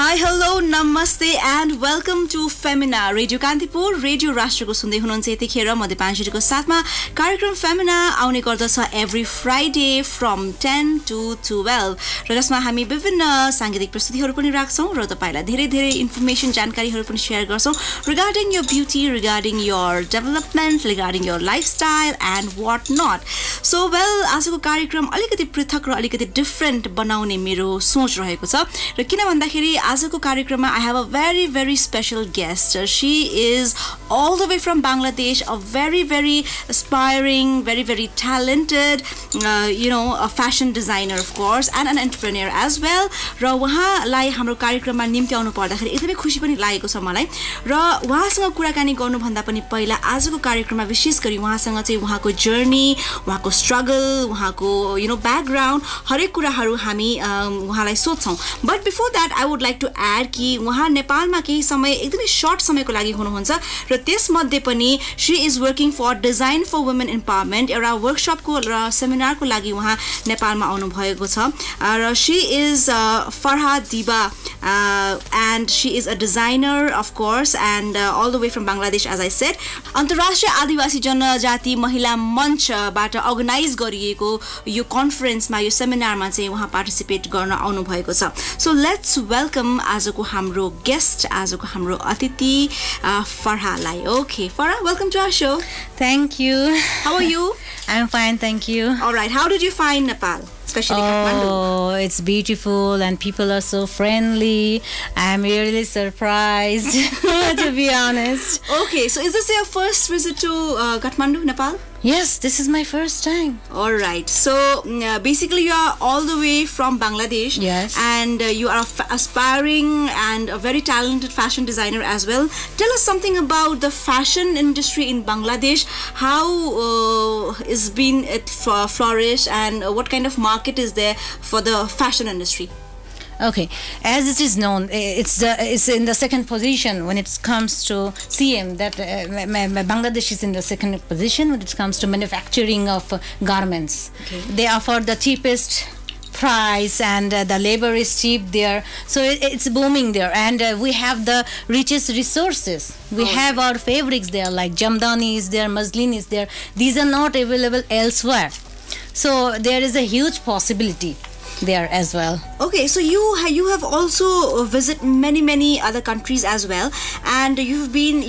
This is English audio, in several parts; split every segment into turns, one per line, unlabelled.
Hi, hello, namaste and welcome to Femina Radio Kantipur Radio राष्ट्रको सुन्दै हुनुहुन्छ यतिखेर मध्यपाञ्चेरीको साथमा कार्यक्रम फेमिना आउने गर्दछ every Friday from 10 to 12 र जसमा हामी विभिन्न सांगीतिक प्रस्तुतिहरू पनि राख्छौं र तपाईलाई धेरै धेरै इन्फर्मेसन जानकारीहरू पनि शेयर गर्छौं regarding your beauty, regarding your development, regarding your lifestyle and what not. So well, आजको कार्यक्रम अलिकति पृथक र अलिकति डिफरेन्ट बनाउने मेरो सोच रहेको छ र किन भन्दाखेरि आजको कार्यक्रममा I have a very special guest. She is all the way from Bangladesh, a very aspiring, very talented, a fashion designer of course and an entrepreneur as well. र उहाँलाई हाम्रो कार्यक्रममा निम्ति आउनु पर्दाखेरि एकदमै खुसी पनि लागेको छ मलाई र उहाँसँग कुराकानी गर्नु भन्दा पनि पहिला आजको कार्यक्रममा विशेष गरी उहाँसँग चाहिँ उहाँको जर्नी, उहाँको स्ट्रगल, उहाँको ब्याकग्राउन्ड हरेक कुराहरू हामी उहाँलाई सोध्छौं. But before that I would like to add कि उहाँ नेपालमा केही समय एकदमै शॉर्ट समयको लागि हुनुहुन्छ र त्यसमध्ये पनि she is working for design for women empowerment एउटा वर्कशपको र सेमिनारको लागि उहाँ नेपालमा आउनु भएको छ र शी इज फरहा दिबा and she is a designer of course and all the way from Bangladesh as I said. अन्तर्राष्ट्रिय आदिवासी जनजाति महिला मञ्चबाट अर्गनाइज गरिएको यो कन्फरेन्समा यो सेमिनारमा चाहिँ उहाँ पार्टिसिपेट गर्न आउनु भएको छ. So let's welcome आजको हाम्रो गेस्ट, आजको हाम्रो अतिथि फरहालाई. Okay, Farha, welcome to our show.
Thank you.
How are you?
I'm fine, thank you.
All right, how did you find Nepal? Especially Kathmandu.
Oh, it's beautiful and people are so friendly. I'm really surprised, to be honest.
Okay, so is this your first visit to Kathmandu, Nepal?
Yes, this is my first time.
All right. So basically you are all the way from Bangladesh.
Yes.
And you are aspiring and a very talented fashion designer as well. Tell us something about the fashion industry in Bangladesh. How is been it flourish and what kind of market is there for the fashion industry?
Okay, as it is known, it's in the second position when it comes to CM. That Bangladesh is in the second position when it comes to manufacturing of garments. Okay. They offer the cheapest price and the labor is cheap there, so it's booming there, and we have the richest resources. We have our fabrics there, like jamdani is there, muslin is there. These are not available elsewhere, so there is a huge possibility there as well.
Okay, so you have also visited many other countries as well, and you've been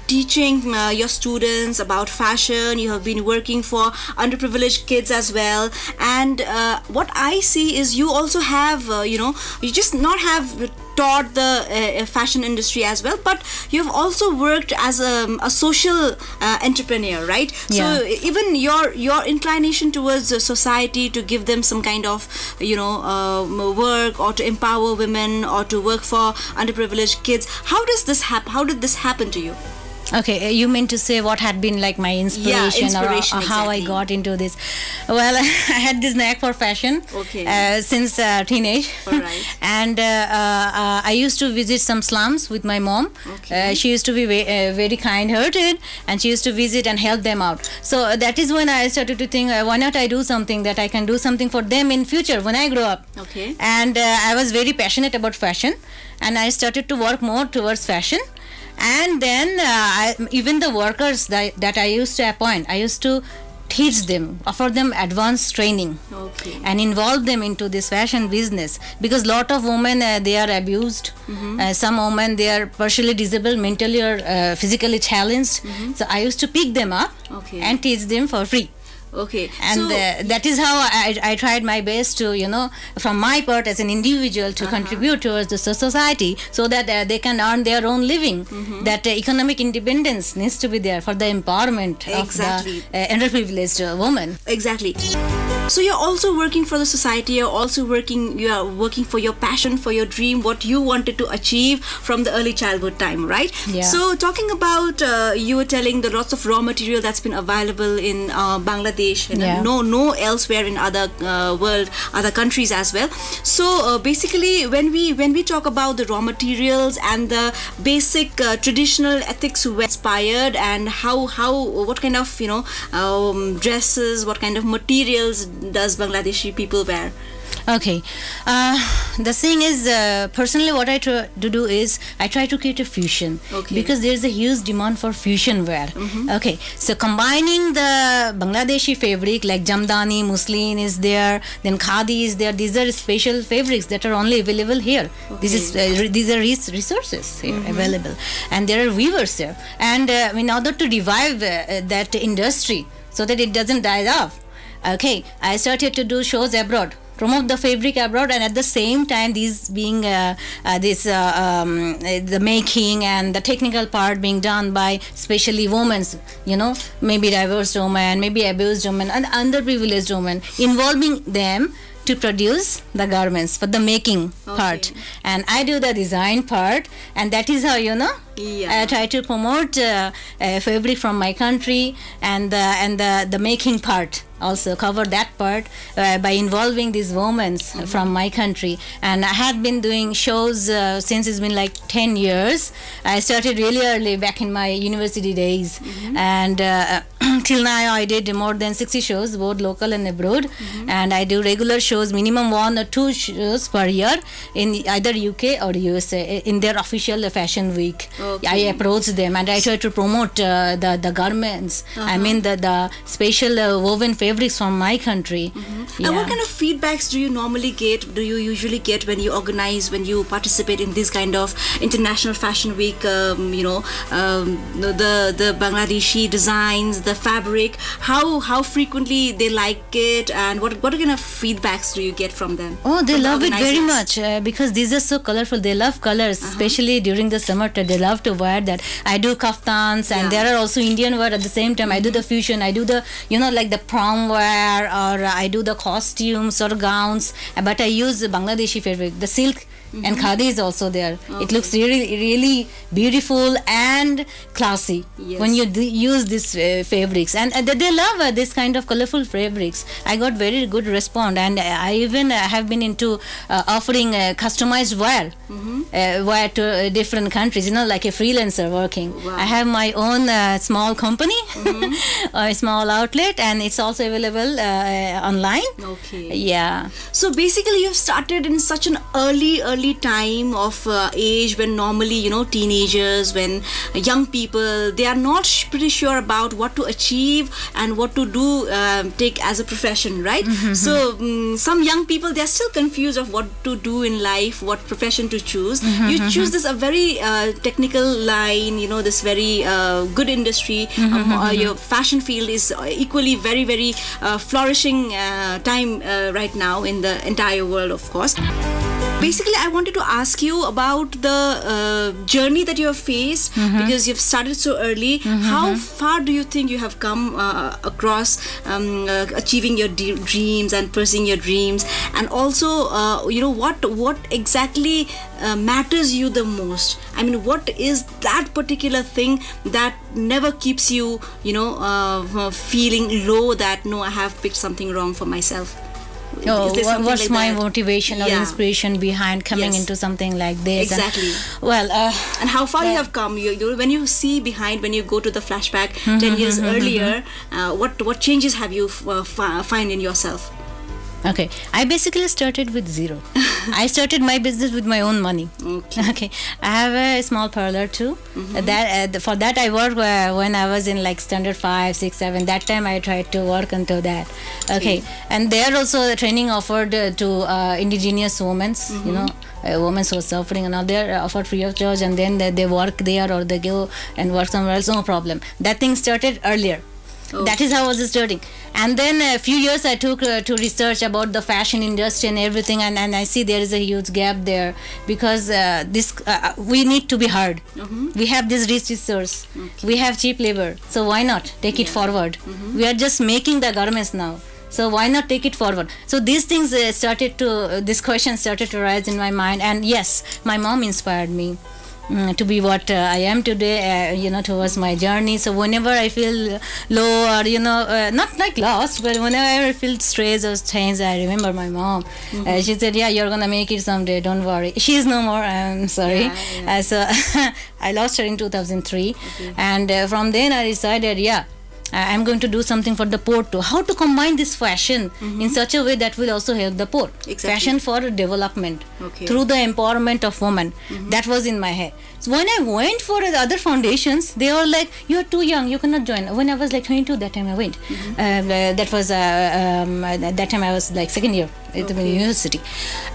teaching your students about fashion. You have been working for underprivileged kids as well, and what I see is you also have you just not have taught the fashion industry as well, but you've also worked as a social entrepreneur, right?
Yeah.
So even your inclination towards the society to give them some kind of work or to empower women or to work for underprivileged kids, how does this happen? How did this happen to you?
Okay, you mean to say what had been like my inspiration, or how I got into this? Well, I had this knack for fashion since teenage.
All right.
And I used to visit some slums with my mom.
Okay.
She used to be very kind-hearted, and she used to visit and help them out. So that is when I started to think, why not I do something that I can do something for them in future when I grow up.
Okay.
And I was very passionate about fashion, and I started to work more towards fashion. And then even the workers that I used to appoint, I used to teach them, offer them advanced training, and involve them into this fashion business, because lot of women they are abused. Some women they are partially disabled, mentally or physically challenged. So I used to pick them up and teach them for free.
Okay.
And so, that is how I tried my best to, from my part as an individual to contribute towards the society, so that they can earn their own living. That economic independence needs to be there for the empowerment of the underprivileged woman.
Exactly. So you're also working for the society, you are working for your passion, for your dream, what you wanted to achieve from the early childhood time, right?
Yeah.
So talking about, you were telling the lots of raw material that's been available in Bangladesh, and no elsewhere in other world, other countries as well. So basically when we talk about the raw materials and the basic traditional ethics were inspired, and what kind of dresses, what kind of materials does Bangladeshi people wear?
Okay. The thing is, personally, what I try to do is I try to create a fusion, because there is a huge demand for fusion wear. Okay, so combining the Bangladeshi fabric like Jamdani, Muslin is there, then Khadi is there. These are special fabrics that are only available here. These are resources here available, and there are weavers there. And in order to revive that industry so that it doesn't die off, okay, I started to do shows abroad, promote the fabric abroad, and at the same time these being the making and the technical part being done by especially women, maybe diverse women, maybe abused women and underprivileged women, involving them to produce the garments for the making part, and I do the design part, and that is how I try to promote fabric from my country, and the making part also cover that part by involving these women from my country. And I had been doing shows since it's been like 10 years. I started really early back in my university days, and till now I did more than 60 shows, both local and abroad. And I do regular shows, minimum 1 or 2 shows per year in either UK or USA in their official fashion week. I approach them and I try to promote the garments. I mean the special woven fabrics from my country.
And what kind of feedbacks do you normally get, do you usually get when you organize, when you participate in this kind of International Fashion Week, the Bangladeshi designs, the fabric, how frequently they like it, and what kind of feedbacks do you get from them?
Oh, they love it very much because these are so colorful. They love colors, especially during the summer. They love to wear that. I do kaftans, and there are also Indian wear at the same time. I do the fusion. I do the like the prom wear, or I do the costumes or gowns, but I use the Bangladeshi fabric, the silk. And khadi is also there. It looks really beautiful and classy when you use these fabrics, and they love this kind of colorful fabrics. I got very good response, and I even have been into offering customized wear to different countries, like a freelancer working. I have my own small company, a small outlet, and it's also available online.
So basically you've started in such an early time of age, when normally teenagers, when young people, they are not pretty sure about what to achieve and what to do, take as a profession, right? So some young people, they are still confused of what to do in life, what profession to choose. You choose this a very technical line, this very good industry. Your fashion field is equally very flourishing time right now in the entire world, of course. Basically, I wanted to ask you about the journey that you have faced, because you've started so early. How far do you think you have come across achieving your dreams and pursuing your dreams? And also, what exactly matters you the most? I mean, what is that particular thing that never keeps you, feeling low that, no, I have picked something wrong for myself?
What's
like
my
that?
motivation or inspiration behind coming into something like this?
Exactly. And how far you have come. When you see behind, when you go to the flashback 10 years earlier, what changes have you find in yourself?
Okay, I basically started with zero. I started my business with my own money. Okay, I have a small parlor too. For that I worked when I was in like standard 5, 6, 7. That time I tried to work into that. Okay, and there also the training offered to indigenous women. Women who are suffering and all, they're offered free of charge, and then they work there or they go and work somewhere else. No problem. That thing started earlier. That is how I was starting. And then a few years I took to research about the fashion industry and everything, and I see there is a huge gap there, because we need to be heard. We have this rich resource, we have cheap labor, so why not take it forward? We are just making the garments now, so why not take it forward? So these things this question started to rise in my mind, and yes, my mom inspired me to be what I am today, towards my journey. So whenever I feel low, or not like lost, but whenever I feel stress or change, I remember my mom. She said, yeah, you're gonna make it someday, don't worry. She's no more, I'm sorry. So I lost her in 2003, and from then I decided, I'm going to do something for the poor too. How to combine this fashion in such a way that will also help the poor?
Exactly.
Fashion for development
Okay.
through the empowerment of women. That was in my head. So when I went for the other foundations, they were like, "You are too young. You cannot join." When I was like 22, that time I went. That was that time I was like second year at the university,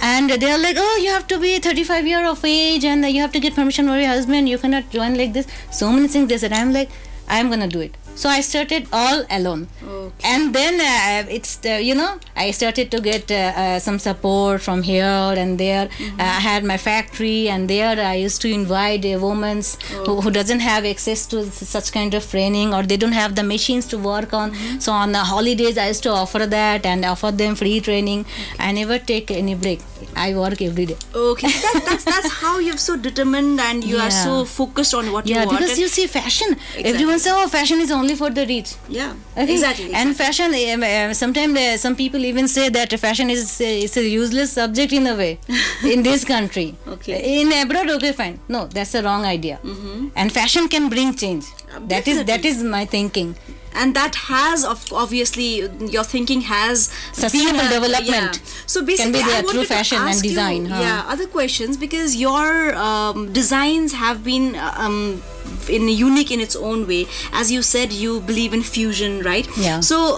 and they are like, "Oh, you have to be 35 years of age, and you have to get permission from your husband. You cannot join like this." So many things they said. I'm like, I'm gonna do it. So I started all alone.
Okay.
And then I started to get some support from here and there. I had my factory, and there I used to invite a woman who doesn't have access to such kind of training, or they don't have the machines to work on. So on the holidays I used to offer that and offer them free training. I never take any break. I work every day.
Okay, that's how you're so determined, and you are
Yeah.
so focused on what you
Yeah,
want.
because you see fashion. Everyone says, "Oh, fashion is only for the rich."
Yeah,
Okay.
exactly.
And fashion, sometimes some people even say that fashion is a useless subject in a way in this country.
Okay.
In abroad, okay, fine. No, that's a wrong idea. And fashion can bring change. That
Definitely.
is my thinking.
And that has obviously your thinking has
Sustainable
been
development
So basically,
be there
I
through
wanted to
fashion and
ask you,
design, huh?
Yeah, other questions, because your designs have been unique in its own way. As you said, you believe in fusion, right?
Yeah.
So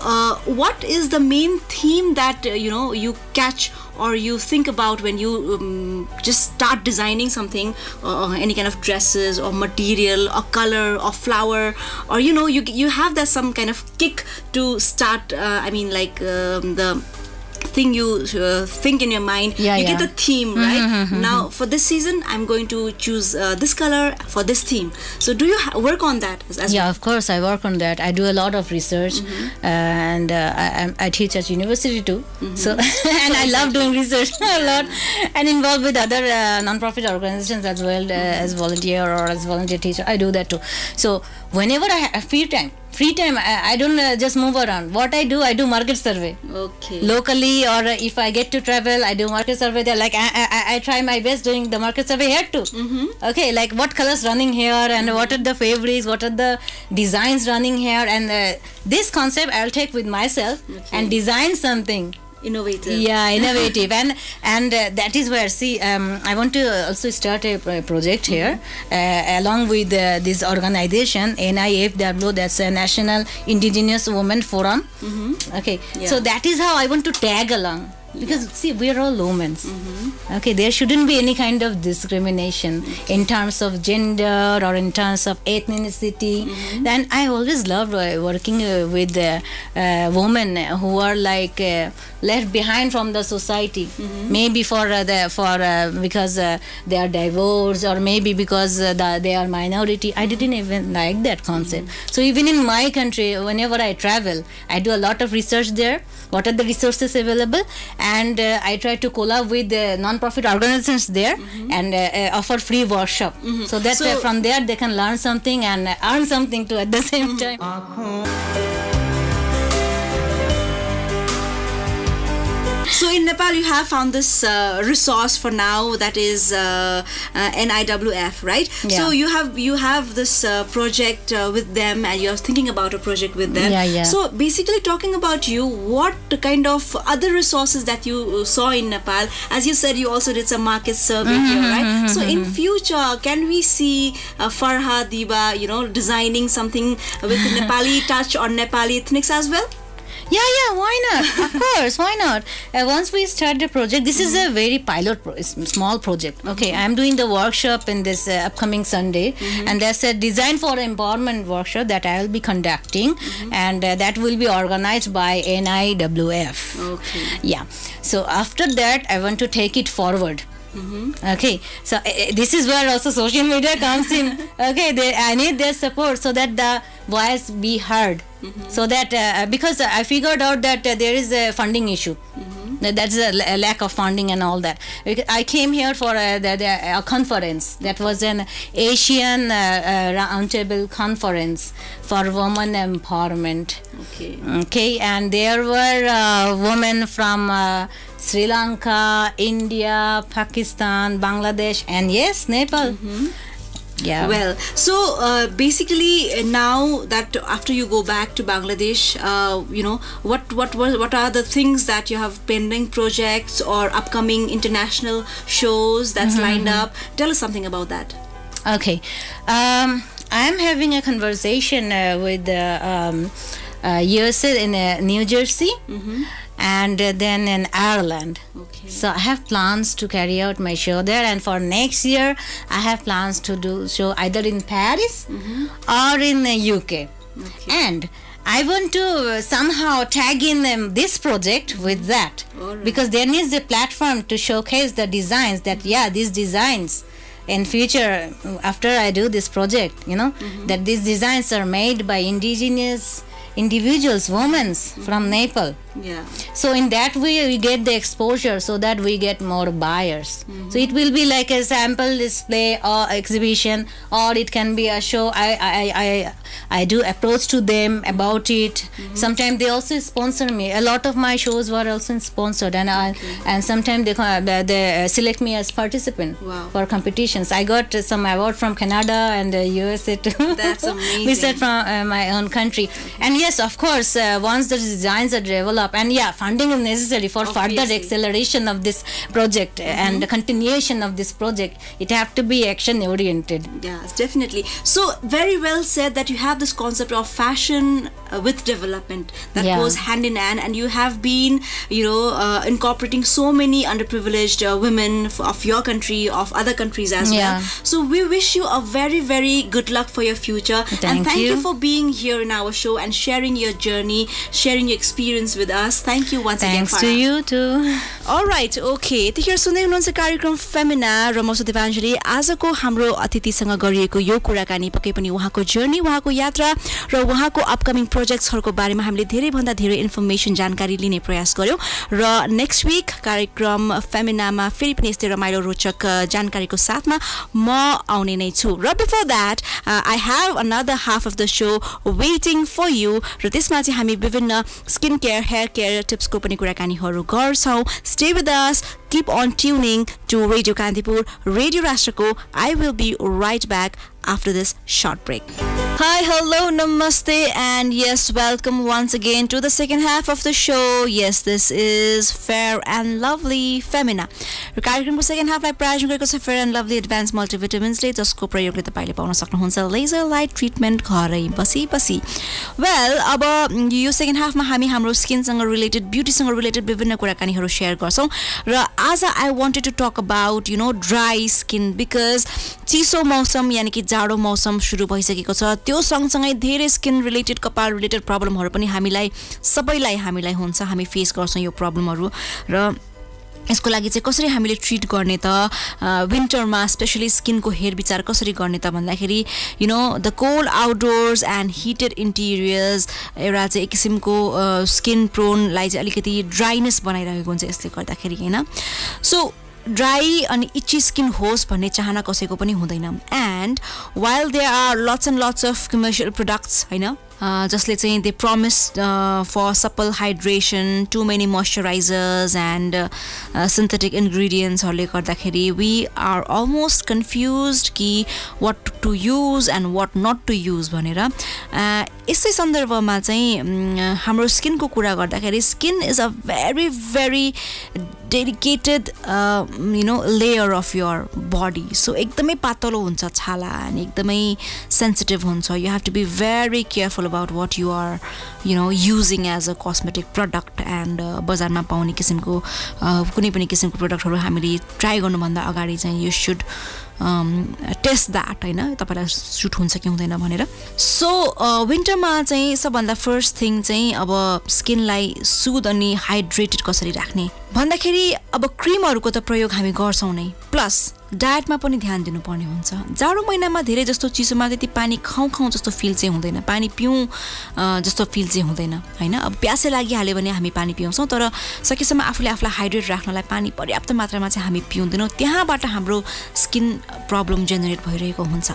what is the main theme that you catch or you think about when you just start designing something, any kind of dresses or material or color or flower, or you have that some kind of kick to start, the thing you think in your mind, you get the theme, right? Now for this season I'm going to choose this color for this theme. So do you work on that as
Yeah, of course I work on that. I do a lot of research, and I teach at university too. So and I love doing research a lot, and involved with other non-profit organizations as well, as volunteer or as volunteer teacher. I do that too. So whenever I have free time, I don't just move around. What I do market survey.
Okay.
Locally, or if I get to travel, I do market survey there. Like I try my best doing the market survey here too. Okay, like what colors running here, and what are the favorites, what are the designs running here, and this concept I'll take with myself and design something.
Innovative.
Yeah, innovative. and that is where, see, I want to also start a project here along with this organization NIFW, that's a National Indigenous Women Forum. Okay, so that is how I want to tag along. Because see, we are all women. Okay, there shouldn't be any kind of discrimination in terms of gender or in terms of ethnicity. And I always loved working with women who are like left behind from the society. Maybe because they are divorced, or maybe because they are minority. I didn't even like that concept. So even in my country, whenever I travel, I do a lot of research there. What are the resources available? And I try to collab with non-profit organizations there and offer free workshop, so that from there they can learn something and earn something too at the same time.
So in Nepal, you have found this resource for now, that is NIWF, right?
Yeah.
So you have this project with them, and you're thinking about a project with them.
Yeah.
So basically, talking about you, what kind of other resources that you saw in Nepal? As you said, you also did some market survey here, right? So in future, can we see Farha Diba, designing something with Nepali touch or Nepali ethnics as well?
Yeah, why not? Of course, why not? Once we start the project, this is a very small project. Okay, I'm doing the workshop in this upcoming Sunday, and there's a design for empowerment workshop that I'll be conducting, and that will be organized by NIWF.
Okay.
Yeah. So after that, I want to take it forward. Okay, so this is where also social media comes in. Okay, I need their support so that the voice be heard. So that because I figured out that there is a funding issue. That's a lack of funding and all that. I came here for a conference. That was an Asian roundtable conference for women empowerment. Okay, and there were women from Sri Lanka, India, Pakistan, Bangladesh, and yes, Nepal. Yeah.
Well, so basically now that after you go back to Bangladesh, what are the things that you have pending projects or upcoming international shows that's lined up? Tell us something about that.
Okay. I am having a conversation with USA in New Jersey and then in Ireland.
Okay.
So I have plans to carry out my show there, and for next year I have plans to do show either in Paris or in the UK.
Okay.
And I want to somehow tag in this project with that, because there needs a platform to showcase the designs that these designs in future, after I do this project, that these designs are made by indigenous individuals, women from Nepal.
Yeah.
So in that way we get the exposure, so that we get more buyers. So it will be like a sample display or exhibition, or it can be a show. I do approach to them about it. Sometimes they also sponsor me. A lot of my shows were also sponsored, and sometimes they select me as participant for competitions. I got some award from Canada and USA too.
That's amazing.
Besides from my own country. And yes, of course, once the designs are developed, and funding is necessary for further acceleration of this project and the continuation of this project. It have to be action oriented.
Yes, definitely. So very well said that you have this concept of fashion with development that goes hand in hand, and you have been incorporating so many underprivileged women of your country, of other countries as well. So we wish you a very, very good luck for your future. Thank you for being here in our show and sharing your journey, sharing your experience with us. Thank you once again.
Thanks to you too.
Alright, okay. त्यतिखेर सुन्दै हुनुहुन्छ कार्यक्रम फेमिना र म सुदेवाञ्जली। आजको हाम्रो अतिथिसँग गरिएको यो कुराकानी पक्कै पनि उहाँको जर्नी, उहाँको यात्रा र उहाँको अपकमिङ प्रोजेक्ट्सहरूको बारेमा हामीले धेरै भन्दा धेरै इन्फर्मेसन जानकारी लिने प्रयास गर्यौं र नेक्स्ट वीक कार्यक्रम फेमिनामा फेरि पनि यस्तै रमाइलो रोचक जानकारीको साथमा म आउने नै छु। र before that I have another half of the show waiting for you र त्यसमा चाहिँ हामी विभिन्न स्किन केयर, हेयर केयर टिप्सको पनि कुराकानीहरू गर्छौं। Stay with us. Keep on tuning to Radio Kantipur, Radio Rashtrako. I will be right back after this short break. Hi, hello, namaste, and yes, welcome once again to the second half of the show. Yes, this is Fair and Lovely Femina. र कार्यक्रमको second हाफलाई प्रायोजन गरेको छ fair and lovely advance मल्टिभिटामिन्सले, जसको प्रयोगले तपाईले pound सक्नुहुन्छ laser light treatment घरै बसी बसी। वेल, अब यो सेकेन्ड हाफमा हामी हाम्रो स्किनसँग रिलेटेड, ब्युटीसँग रिलेटेड विभिन्न कुराकानीहरू शेयर गर्छौं र आज I wanted to talk about dry skin, because चिसो मौसम यानी कि जाडो मौसम सुरु भइसकेको छ। त्यो सँगसँगै धेरै स्किन रिलेटेड, कपाल रिलेटेड प्रब्लमहरू पनि सबैलाई हुन्छ, हामी फेस गर्छौं यो प्रब्लमहरू र यसको लागि चाहिँ कसरी हामीले ट्रीट गर्ने त, विन्टरमा स्पेशली स्किनको हेरविचार कसरी गर्ने त भन्दाखेरि the cold outdoors and heated interiors एउटा चाहिँ एक किसिमको स्किन प्रोनलाई चाहिँ अलिकति ड्राइनेस बनाइरहेको हुन्छ यसले गर्दाखेरि हैन। सो ड्राई अनि इची स्किन होस् भन्ने चाहना कसैको पनि हुँदैन। End while there are lots and lots of commercial products हैन, जसले चाहिँ they promise for supple hydration, too many moisturizers and synthetic ingredients हरूले गर्दाखेरि we are almost confused कि what to use and what not to use भनेर। यसै सन्दर्भमा चाहिँ हाम्रो स्किनको कुरा गर्दाखेरि skin is a very very dedicated layer of your body. So एकदमै पातलो हुन्छ छाला अनि एकदमै sensitive हुन्छ. You have to be very careful about what you are using as a cosmetic product, and बजारमा पाउने किसिमको कुनै पनि किसिमको प्रोडक्टहरु हामीले ट्राई गर्नुभन्दा अगाडि चाहिँ you should test that हैन, तपाईलाई सुट हुन्छ कि हुँदैन भनेर। सो विन्टरमा चाहिँ सबभन्दा फर्स्ट थिङ चाहिँ अब स्किनलाई सुद अनि हाइड्रेटेड कसरी राख्ने भन्दाखेरि अब क्रीमहरुको त प्रयोग हामी गर्छौं नै, प्लस डायटमा पनि ध्यान दिनुपर्ने हुन्छ। जाडो महिनामा धेरै जस्तो चिसोमा त्यति पानी खाऊ जस्तो फिल चाहिँ हुँदैन, पानी पिउँ जस्तो फिल चाहिँ हुँदैन हैन। अब प्यासै लागिहाल्यो भने हामी पानी पिउँछौं, तर सकेसम्म आफूलाई हाइड्रेट राख्नलाई पानी पर्याप्त मात्रामा चाहिँ हामी पिउँदैनौं। त्यहाँबाट हाम्रो स्किन प्रब्लम जेनेरेट भइरहेको हुन्छ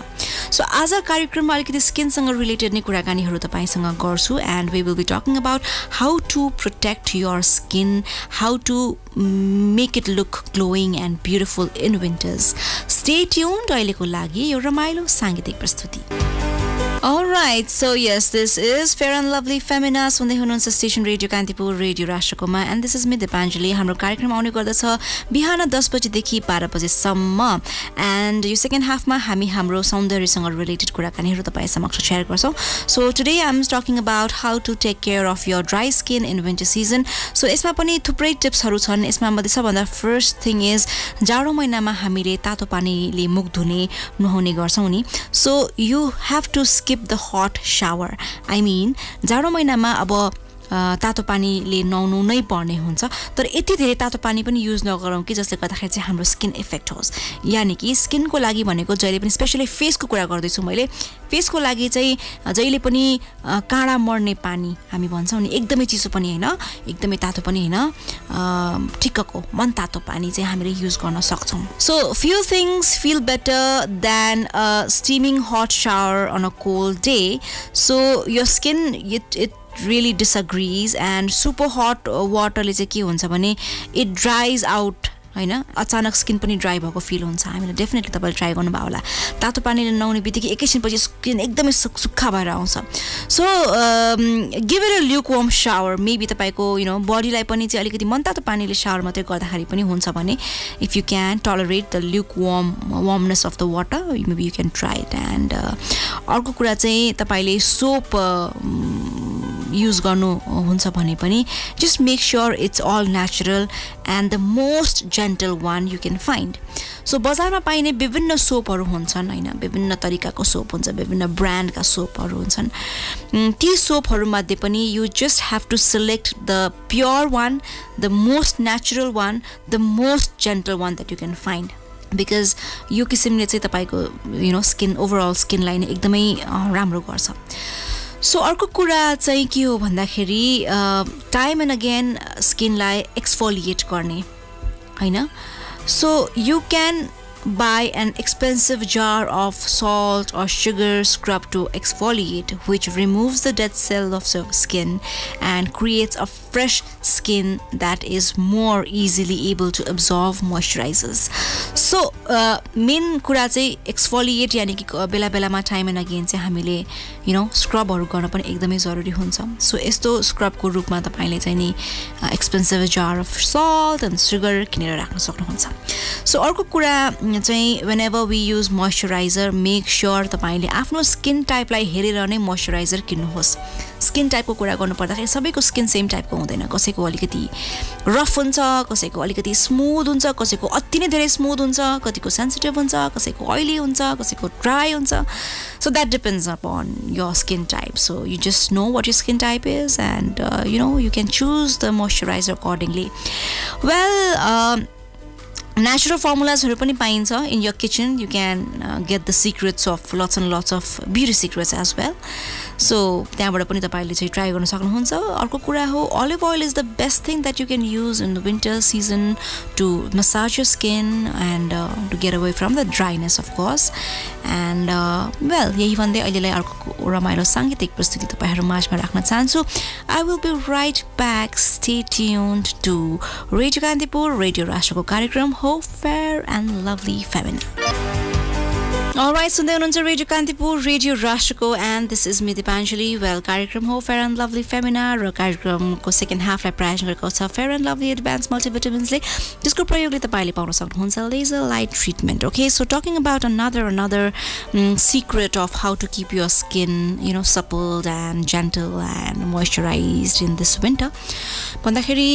सो आज कार्यक्रममा अलिकति स्किनसँग रिलेटेड नै कुराकानीहरू तपाईसँग गर्छु and we will be talking about how to protect your skin how to make it look glowing and beautiful in winters stay tuned अहिलेको लागि यो रमाइलो साङ्गीतिक प्रस्तुति Alright, so yes, this is Fair and Lovely Femina सुन्दै हुनुहुन्छ station radio Kantipur radio राष्ट्रकोमा and this is me Dipanjali हाम्रो कार्यक्रम आउने गर्दछ बिहान 10 बजेदेखि 12 बजेसम्म and यो सेकेन्ड हाफमा हामी हाम्रो सौन्दर्यसँग रिलेटेड कुराकानीहरू तपाईँ समक्ष शेयर गर्छौँ so today I'm talking about how to take care of your dry skin in winter season so यसमा पनि थुप्रै टिप्सहरू छन् यसमा मध्ये सबभन्दा फर्स्ट थिङ इज जाडो महिनामा हामीले तातो पानीले मुख धुने नुहाउने गर्छौँ नि so you have to skip the hot shower I mean जाडो महिनामा अब तातो पानीले नुहाउनु नै पर्ने हुन्छ तर यति धेरै तातो पानी पनि युज नगरौँ कि जसले गर्दाखेरि चाहिँ हाम्रो स्किन इफेक्ट होस् यानी कि स्किनको लागि भनेको जहिले पनि स्पेशली फेसको कुरा गर्दैछु मैले फेसको लागि चाहिँ जहिले पनि काँडा मर्ने पानी हामी भन्छौँ नि एकदमै चिसो पनि हैन एकदमै तातो पनि हैन ठिक्कको मन तातो पानी चाहिँ हामीले युज गर्न सक्छौँ सो few things feel better than a steaming hot shower on a cold day so your skin it really disagrees and super hot water ले चाहिँ के हुन्छ भने it dries out हैन अचानक स्किन पनि ड्राई भएको फिल हुन्छ हामीले डेफिनेटली तपाईले ट्राई गर्नु भयो होला तातो पानीले नुहाउने बित्तिकै एकैछिनपछि स्किन एकदमै सुक्खा भएर आउँछ so give it a lukewarm shower maybe तपाईको बडीलाई पनि चाहिँ अलिकति मनतातो पानीले शावर मात्रै गर्दाखेरि पनि हुन्छ भने if you can tolerate the warmness of the water maybe you can try it and अर्को कुरा चाहिँ तपाईले सोप युज गर्नु हुन्छ भने पनि just make sure it's all natural and the most gentle one you can find सो बजारमा पाइने विभिन्न सोपहरू हुन्छन् हैन विभिन्न तरिकाको सोप हुन्छ विभिन्न ब्रान्डका सोपहरू हुन्छन् ती सोपहरूमध्ये पनि you just have to select the pure one the most natural one the most gentle one that you can find because यो किसिमले चाहिँ तपाईको स्किन ओभरअल स्किनलाई नै एकदमै राम्रो गर्छ सो अर्को कुरा चाहिँ के हो भन्दाखेरि टाइम एन्ड अगेन स्किनलाई एक्सफोलिएट गर्ने हैन सो यु क्यान buy an expensive jar of salt or sugar scrub to exfoliate which removes the dead cell of the skin and creates a fresh skin that is more easily able to absorb moisturizers so main कुरा चाहिँ exfoliate यानी कि बेला बेलामा time and again चाहिँ हामीले स्क्रबहरु गर्न पनि एकदमै जरुरी हुन्छ सो यस्तो स्क्रबको रूपमा तपाईले चाहिँ नि expensive jar of salt and sugar किनेर राख्न सक्नुहुन्छ सो अर्को कुरा चाहिँ whenever we use moisturizer make sure तपाईले आफ्नो स्किन टाइपलाई हेरेर नै मोइस्चराइजर किन्नुहोस् स्किन टाइपको कुरा गर्नु पर्दाखेरि सबैको स्किन सेम टाइपको हुँदैन कसैको अलिकति रफ हुन्छ कसैको अलिकति स्मूथ हुन्छ कसैको अति नै धेरै स्मूथ हुन्छ कतिको सेन्सिटिभ हुन्छ कसैको ऑयली हुन्छ कसैको ड्राई हुन्छ so that depends upon your skin type so you just know what your skin type is and you can choose the moisturizer accordingly well natural formulas पनि पाइन्छ in your kitchen you can get the secrets of lots and lots of beauty secrets as well so त्यहाँबाट पनि तपाईले चाहिँ try गर्न सक्नुहुन्छ अर्को कुरा हो olive oil is the best thing that you can use in the winter season to massage your skin and to get away from the dryness of course and well यही भन्दै अहिलेलाई अर्को रमाइलो साङ्गीतिक प्रस्तुति तपाईहरु माझमा राख्न चाहन्छु I will be right back stay tuned to Radio Kantipur Radio राष्ट्रको कार्यक्रम हो Fair and Lovely Femina Alright, सुन्दै हुनुहुन्छ रेडियो कान्तिपुर रेडियो राष्ट्रको and this is me दिपाञ्जली well कार्यक्रम हो Fair and Lovely Femina र कार्यक्रमको सेकेन्ड हाफलाई प्रायोजन गरेको छ Fair and Lovely Advanced Multivitamins ले जसको प्रयोगले तपाईले पाउन सक्नुहुन्छ laser light treatment okay so talking about another secret of how to keep your skin supple and gentle and moisturized in this winter भन्दाखेरि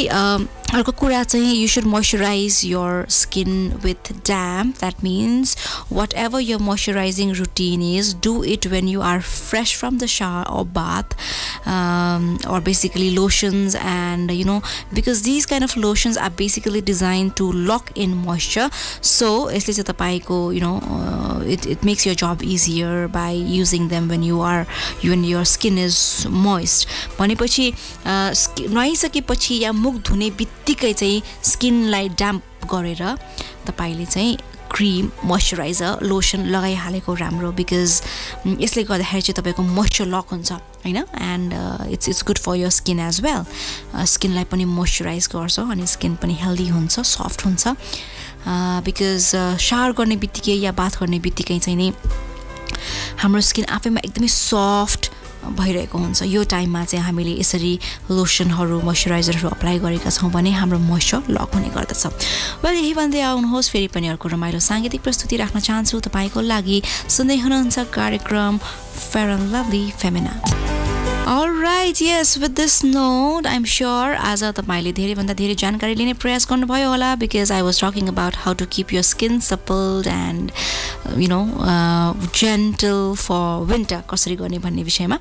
अर्को कुरा चाहिँ you should moisturize your skin with damp that means whatever your moisturizing routine is do it when you are fresh from the shower or bath or basically lotions and because these kind of lotions are basically designed to lock in moisture so यसले चाहिँ तपाईको it makes your job easier by using them when your skin is moist भनेपछि नुहाइसकेपछि या मुख धुने बित्तिकै चाहिँ स्किनलाई damp गरेर तपाईले चाहिँ क्रिम मोइस्चराइजर लोसन लगाइहालेको राम्रो बिकज यसले गर्दाखेरि चाहिँ तपाईँको मोइस्चर लक हुन्छ हैन and it's good for your skin as well स्किनलाई पनि मोइस्चराइज गर्छ अनि स्किन पनि हेल्दी हुन्छ सफ्ट हुन्छ बिकज शावर गर्ने बित्तिकै या बाथ गर्ने बित्तिकै चाहिँ नि हाम्रो स्किन आफैमा एकदमै सफ्ट भइरहेको हुन्छ यो टाइममा चाहिँ हामीले यसरी लोसनहरू मोइस्चराइजरहरू अप्लाई गरेका छौँ भने हाम्रो मोइस्चर लक हुने गर्दछ वेल यही भन्दै आउनुहोस् फेरि पनि अर्को रमाइलो साङ्गीतिक प्रस्तुति राख्न चाहन्छु तपाईँको लागि सुन्दै हुनुहुन्छ कार्यक्रम fair and lovely Femina Alright, yes, with this note, I'm sure आज तपाईले धेरैभन्दा धेरै जानकारी लिने प्रयास गर्नुभयो होला because I was talking about how to keep your skin supple and gentle for winter कसरी गर्ने भन्ने विषयमा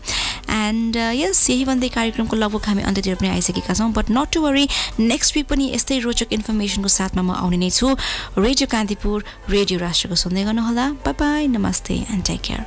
and yes यही भन्दै कार्यक्रमको लगभग हामी अन्त्यतिर पनि आइसकेका छौं but not to worry next week पनि यस्तै रोचक इन्फर्मेसनको साथमा म आउने नै छु रेडियो कान्तिपुर रेडियो राष्ट्रको सुन्दै गर्नु होला बाइ बाइ नमस्ते and take care